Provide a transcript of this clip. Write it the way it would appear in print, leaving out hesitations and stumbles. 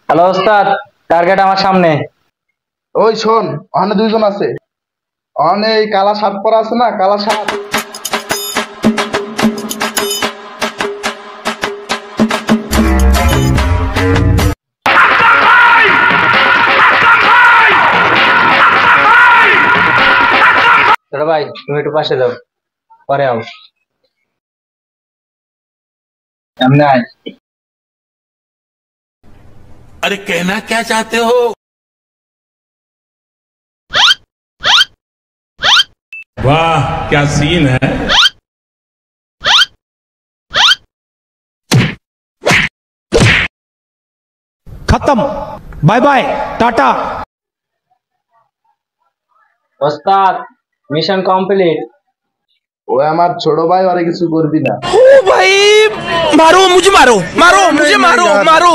Hello ওস্তাদ, target আমার সামনে। ওই শোন, ওখানে দুইজন আছে। ওখানে এই কালা শার্ট পরা আছে না, কালা শার্ট। ছোট ভাই, তুমি একটু পাশে যাও, পরে আও। সামনে আয়। अरे कहना क्या चाहते हो? वाह क्या सीन है। खत्म, बाय बाय, टाटा। ওস্তাদ, মিশন কমপ্লিট। ওই আমার ছোট ভাই, ওরে কিছু করবি না। ओ भाई मारो मुझे, मारो मारो मुझे, मारो मारो।